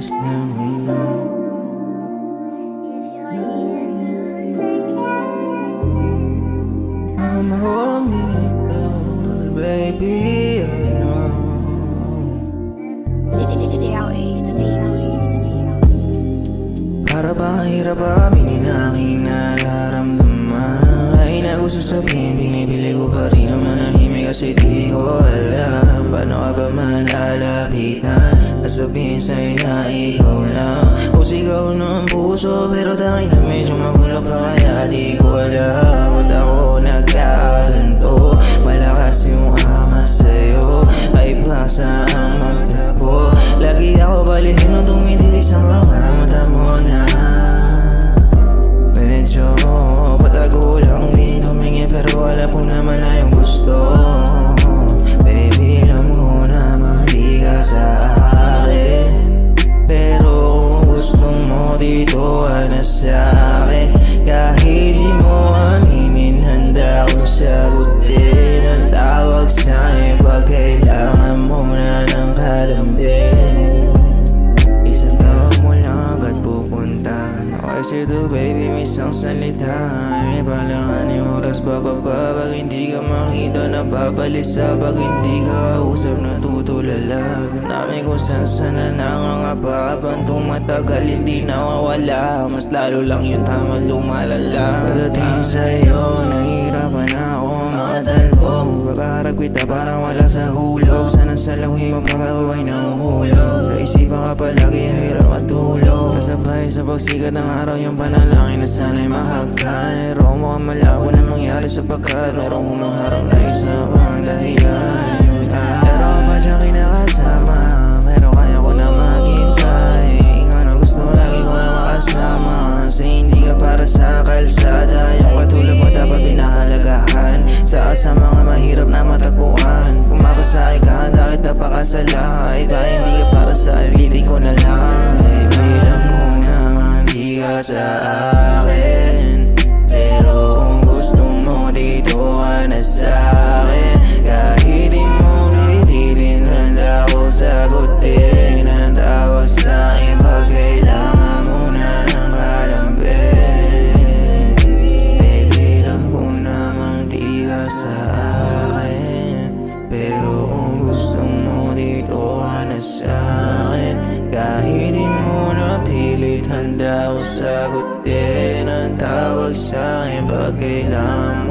just let me know. I'm homie, though, baby, I know. Para ba ang hirap aminin na aking nararamdaman? Ay na gusto sabihin, pinipili ko pa rin na manahimik kasi di ko alam paano ka ba malalapitan na sabihin sa'yo na ikaw lang. O sigaw ng puso pero tangin na medyo magulo pa kaya di ko alam ba't ako nagkaganto. Malakas yung ama sa'yo ay pasa ang magtapo. Lagi ako balihin nung tumititig sa mga mata mo na medyo patago lang din tumingin pero wala po naman na yung gusto. Baby, alam ko naman di ka sa akin, pero kung gusto mo dito ka na sa akin. Kahit di mo aminin, handa akong sagutin ang tawag sa'kin pag kailangan mo na ng kalambing. Isang tawag mo lang agad pupunta. Kasi to baby, may isang salita. May palangan yung oras bababa pag hindi ka makita, nababalisa pag hindi ka kausap, natutulala. Namin kung saan na nangangapa-apang tumatagal, hindi nawawala. Mas lalo lang yung tama lumalala. Pagdating sa'yo, nahihirapan na ako makatalbog. Pagkaharap kita parang wala sa hulog. Sana sa langhi mo pagkakaway na uhulog. Sa isipan ka palagi, hirap matulog. Kasabay sa pagsikat ng araw yung panalangin na sana'y mahagkan. Pero mukhang malabo na mangyari sapagkat merong humaharap na isa pang dahilan. Pero pa siya kinakasama, pero kaya ko na maghintay. Ikaw na gusto lagi ko na makasama, kasi hindi ka para sa kalsada. Yung katulad mo dapat pinahalagahan sa mga mahirap na matagpuan. Kung mapasakay ka, handa kita pakasala. Iba hindi ka para sa sarili ko na lang. Baby, alam ko naman di ka sa akin, pero kung gusto mo dito ka na sa akin. Kahit di mo pipilin, handa ko sagutin ang tawag sa'kin pag kailangan mo na ng kalambing. Baby, alam ko namang di ka sa akin, pero kung gusto mo dito ka na sa akin. Kahit di mo napilit, handa ko sagutin ang tawag sa'kin pag kailangan